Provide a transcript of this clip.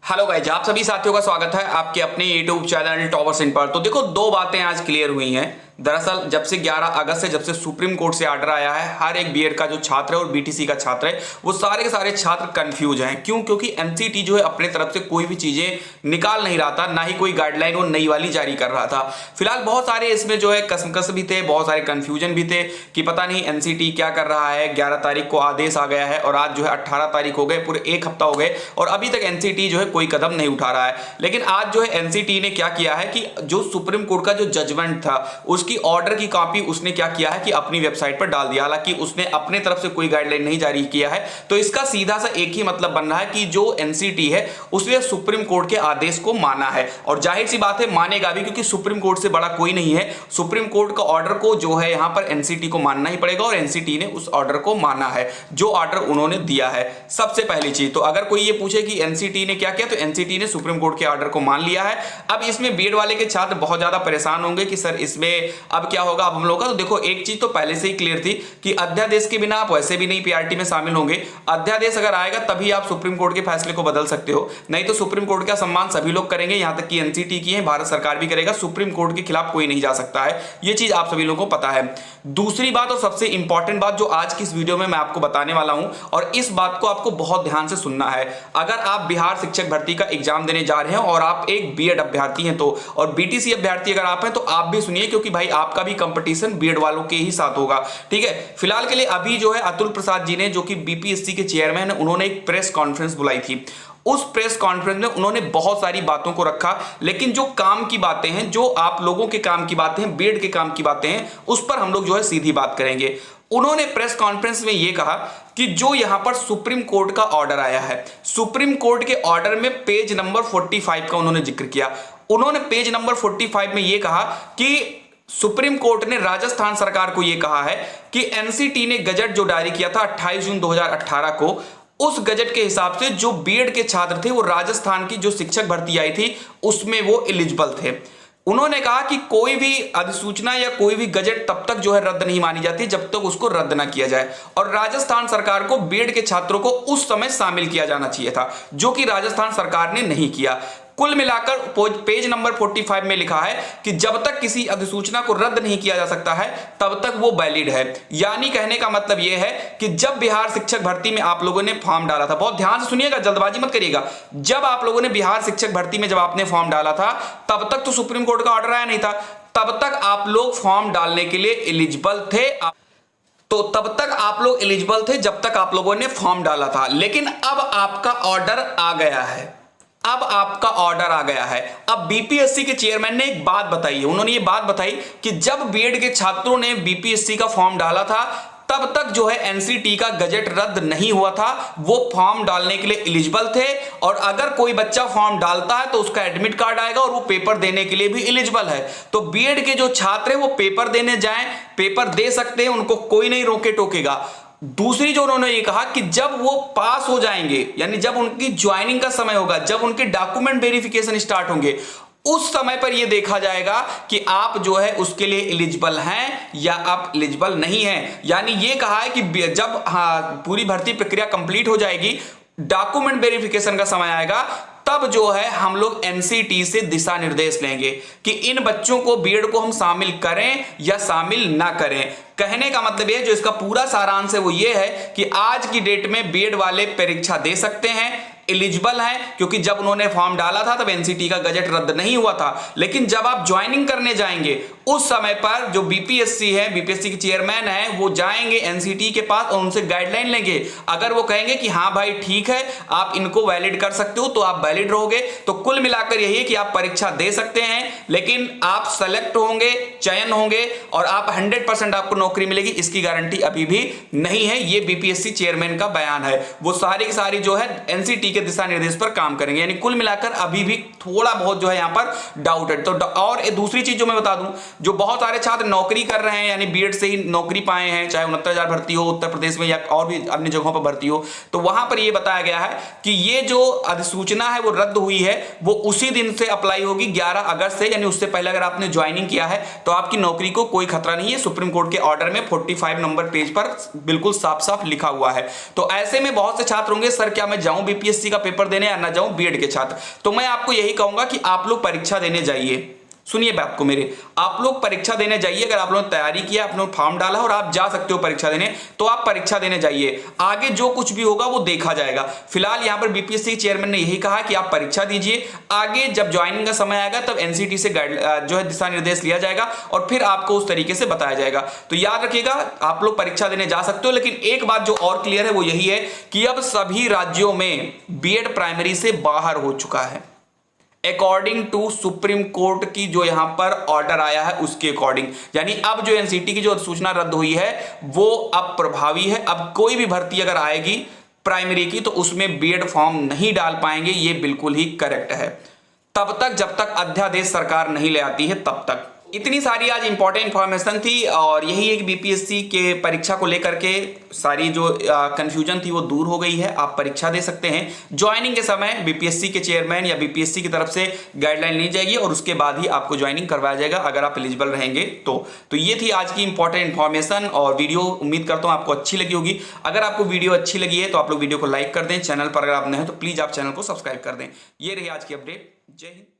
Hello guys, आप सभी साथियों का स्वागत है आपके अपने यूट्यूब चैनल टॉपर्स इन पर। तो देखो, दो बातें आज क्लियर हुई हैं। दरअसल जब से 11 अगस्त से जब से सुप्रीम कोर्ट से आर्डर आया है, हर एक बीएड का जो छात्र है और बीटीसी का छात्र है वो सारे के सारे छात्र कंफ्यूज हैं। क्यों? क्योंकि एनसीटी जो है अपने तरफ से कोई भी चीजें निकाल नहीं रहा था, ना ही कोई गाइडलाइन वो नई वाली जारी कर रहा था। फिलहाल बहुत सारे इसमें जो है कसमकस भी थे, बहुत सारे कंफ्यूजन भी थे कि पता नहीं एनसीटी क्या कर रहा है। 11 तारीख को आदेश आ गया है और आज जो है 18 तारीख हो गए, पूरे एक हफ्ता हो गए और अभी तक एनसीटी जो है कोई कदम नहीं उठा रहा है। लेकिन आज जो है एनसीटी ने क्या किया है कि जो सुप्रीम कोर्ट का जो जजमेंट था उसकी ऑर्डर की कॉपी उसने क्या किया है कि अपनी वेबसाइट पर डाल दिया। हालांकि उसने अपने तरफ से कोई गाइडलाइन नहीं जारी किया है। तो इसका सीधा सा एक ही मतलब बन रहा है कि जो एनसीटी है उसने सुप्रीम कोर्ट के आदेश को माना है, और जाहिर सी बात है मानेगा भी, क्योंकि सुप्रीम कोर्ट से बड़ा कोई नहीं है। सुप्रीम कोर्ट का ऑर्डर को जो है यहां पर एनसीटी को मानना ही पड़ेगा और एनसीटी ने उस ऑर्डर को माना है जो ऑर्डर उन्होंने दिया है। सबसे पहली चीज तो अगर कोई ये पूछे कि एनसीटी ने क्या किया, तो एनसीटी ने सुप्रीम कोर्ट के ऑर्डर को मान लिया है। अब इसमें बीएड वाले के छात्र बहुत ज्यादा परेशान होंगे कि सर इसमें अब क्या होगा अब हम लोग का। तो देखो, एक चीज तो पहले से ही क्लियर थी कि अध्यादेश के बिना आप वैसे भी नहीं पीआरटी में शामिल होंगे। अध्यादेश अगर आएगा तभी आप सुप्रीम कोर्ट के फैसले को बदल सकते हो, नहीं तो सुप्रीम कोर्ट का सम्मान सभी लोग करेंगे, यहां तक कि एनसीटी की है, भारत सरकार भी करेगा। सुप्रीम कोर्ट के खिलाफ कोई नहीं जा सकता है, ये चीज आप सभी लोगों को पता है। दूसरी बात और सबसे इंपॉर्टेंट बात जो आज की इस वीडियो में मैं आपको बताने वाला हूं, और इस बात को आपको बहुत ध्यान से सुनना है। अगर आप बिहार शिक्षक भर्ती का एग्जाम देने जा रहे हैं और आप एक बीएड अभ्यर्थी हैं तो, और बीटीसी अभ्यर्थी अगर आप हैं तो आप भी सुनिए, क्योंकि भाई आपका भी कंपटीशन बीएड वालों के ही साथ होगा। ठीक है, फिलहाल के लिए अभी जो है अतुल प्रसाद जी ने, जो कि बीपीएससी के चेयरमैन है, उन्होंने एक प्रेस कॉन्फ्रेंस बुलाई थी। उस प्रेस कॉन्फ्रेंस में उन्होंने बहुत सारी बातों को रखा, लेकिन जो काम की बातें हैं, जो आप लोगों के काम की बातें हैं, बीएड के काम की बातें हैं, उस पर हम लोग जो है सीधी बात करेंगे। उन्होंने प्रेस कॉन्फ्रेंस में यह कहा कि जो यहां पर सुप्रीम कोर्ट का ऑर्डर आया है, सुप्रीम कोर्ट के ऑर्डर में पेज नंबर 45 का उन्होंने जिक्र किया। उन्होंने पेज नंबर 45 में यह कहा कि सुप्रीम कोर्ट ने राजस्थान सरकार को यह कहा है कि एनसीटी ने गजट जो जारी किया था 28 जून 2018 को, उस गजट के हिसाब से जो बीएड के छात्र थे वो राजस्थान की जो शिक्षक भर्ती आई थी उसमें वो एलिजिबल थे। उन्होंने कहा कि कोई भी अधिसूचना या कोई भी गजट तब तक जो है रद्द नहीं मानी जाती जब तक उसको रद्द ना किया जाए, और राजस्थान सरकार को बीएड के छात्रों को उस समय शामिल किया जाना चाहिए था, जो कि राजस्थान सरकार ने नहीं किया। कुल मिलाकर पेज नंबर 45 में लिखा है कि जब तक किसी अधिसूचना को रद्द नहीं किया जा सकता है तब तक वो वैलिड है। यानी कहने का मतलब यह है कि जब बिहार शिक्षक भर्ती में आप लोगों ने फॉर्म डाला था, बहुत ध्यान से सुनिएगा, जल्दबाजी मत करिएगा, जब आप लोगों ने बिहार शिक्षक भर्ती में जब आपने फॉर्म डाला था तब तक तो सुप्रीम कोर्ट का ऑर्डर आया नहीं था, तब तक आप लोग फॉर्म डालने के लिए एलिजिबल थे। तो तब तक आप लोग एलिजिबल थे जब तक आप लोगों ने फॉर्म डाला था। लेकिन अब आपका ऑर्डर आ गया है, अब आपका ऑर्डर आ गया है। अब बीपीएससी के चेयरमैन ने एक बात बताई है, उन्होंने ये बात बताई कि जब बीएड के छात्रों ने बीपीएससी का फॉर्म डाला था तब तक जो है एनसीटी का गजट रद्द नहीं हुआ था, वो फॉर्म डालने के लिए एलिजिबल थे, और अगर कोई बच्चा फॉर्म डालता है तो उसका एडमिट कार्ड आएगा और वो पेपर देने के लिए भी एलिजिबल है। तो बीएड के जो छात्र हैं वो पेपर देने जाएं, पेपर दे सकते हैं, उनको कोई नहीं रोके टोकेगा। दूसरी जो उन्होंने ये कहा कि जब वो पास हो जाएंगे, यानी जब उनकी ज्वाइनिंग का समय होगा, जब उनके डॉक्यूमेंट वेरिफिकेशन स्टार्ट होंगे, उस समय पर यह देखा जाएगा कि आप जो है उसके लिए एलिजिबल हैं या आप एलिजिबल नहीं हैं। यानी ये कहा है कि जब पूरी भर्ती प्रक्रिया कंप्लीट हो जाएगी, डॉक्यूमेंट वेरिफिकेशन का समय आएगा, तब जो है हम लोग एनसीटी से दिशा निर्देश लेंगे कि इन बच्चों को बीएड को हम शामिल करें या शामिल ना करें। कहने का मतलब ये, जो इसका पूरा सारांश है वो ये है कि आज की डेट में बीएड वाले परीक्षा दे सकते हैं, एलिजिबल हैं, क्योंकि जब उन्होंने फॉर्म डाला था तब एनसीटी का गजट रद्द नहीं हुआ था। लेकिन जब आप ज्वाइनिंग करने जाएंगे उस समय पर जो बीपीएससी है, बीपीएससी के चेयरमैन है, वो जाएंगे एनसीटी के पास और उनसे गाइडलाइन लेंगे। अगर वो कहेंगे कि हाँ भाई ठीक है आप इनको वैलिड कर सकते हो तो आप वैलिड रहोगे। तो कुल मिलाकर यही है कि आप परीक्षा दे सकते हैं, लेकिन आप सेलेक्ट होंगे, चयन होंगे और आप 100% आपको नौकरी मिलेगी, इसकी गारंटी अभी भी नहीं है। ये बीपीएससी चेयरमैन का बयान है। वो सारी की सारी जो है एनसीटी के दिशा निर्देश पर काम करेंगे। यानी कुल मिलाकर अभी भी थोड़ा बहुत जो है यहां पर डाउट है। तो और दूसरी चीज जो मैं बता दूं, जो बहुत सारे छात्र नौकरी कर रहे हैं, यानी बीएड से ही नौकरी पाए हैं, चाहे 69,000 भर्ती हो उत्तर प्रदेश में या और भी अन्य जगहों पर भर्ती हो, तो वहां पर यह बताया गया है कि ये जो अधिसूचना है वो रद्द हुई है, वो उसी दिन से अप्लाई होगी 11 अगस्त से। यानी उससे पहले अगर आपने ज्वाइनिंग किया है तो आपकी नौकरी को कोई खतरा नहीं है। सुप्रीम कोर्ट के ऑर्डर में 45 नंबर पेज पर बिल्कुल साफ साफ लिखा हुआ है। तो ऐसे में बहुत से छात्र होंगे, सर क्या मैं जाऊं बीपीएससी बीपीएससी का पेपर देने या ना जाऊं बीएड के छात्र, तो मैं आपको यही कहूंगा कि आप लोग परीक्षा देने जाइए। सुनिए बात को मेरे, आप लोग परीक्षा देने जाइए। अगर आप लोगों ने तैयारी किया, आप लोगों ने फॉर्म डाला और आप जा सकते हो परीक्षा देने, तो आप परीक्षा देने जाइए। आगे जो कुछ भी होगा वो देखा जाएगा। फिलहाल यहां पर बीपीएससी के चेयरमैन ने यही कहा कि आप परीक्षा दीजिए, आगे जब ज्वाइनिंग का समय आएगा तब एनसीटी से जो है दिशा निर्देश लिया जाएगा और फिर आपको उस तरीके से बताया जाएगा। तो याद रखिएगा, आप लोग परीक्षा देने जा सकते हो। लेकिन एक बात जो और क्लियर है वो यही है कि अब सभी राज्यों में बीएड प्राइमरी से बाहर हो चुका है, अकॉर्डिंग टू सुप्रीम कोर्ट की जो यहां पर ऑर्डर आया है उसके अकॉर्डिंग। यानी अब जो एनसीटी की जो सूचना रद्द हुई है वो अब प्रभावी है। अब कोई भी भर्ती अगर आएगी प्राइमरी की तो उसमें बीएड फॉर्म नहीं डाल पाएंगे, ये बिल्कुल ही करेक्ट है। तब तक जब तक अध्यादेश सरकार नहीं ले आती है तब तक। इतनी सारी आज इंपॉर्टेंट इंफॉर्मेशन थी और यही है कि बीपीएससी के परीक्षा को लेकर के सारी जो कंफ्यूजन थी वो दूर हो गई है। आप परीक्षा दे सकते हैं। ज्वाइनिंग के समय बीपीएससी के चेयरमैन या बीपीएससी की तरफ से गाइडलाइन ली जाएगी और उसके बाद ही आपको ज्वाइनिंग करवाया जाएगा अगर आप एलिजिबल रहेंगे तो ये थी आज की इंपॉर्टेंट इंफॉर्मेशन और वीडियो उम्मीद करता हूं आपको अच्छी लगी होगी। अगर आपको वीडियो अच्छी लगी है तो आप लोग वीडियो को लाइक कर दें। चैनल पर अगर आप नए हैं तो प्लीज आप चैनल को सब्सक्राइब कर दें। ये रही आज की अपडेट। जय हिंद।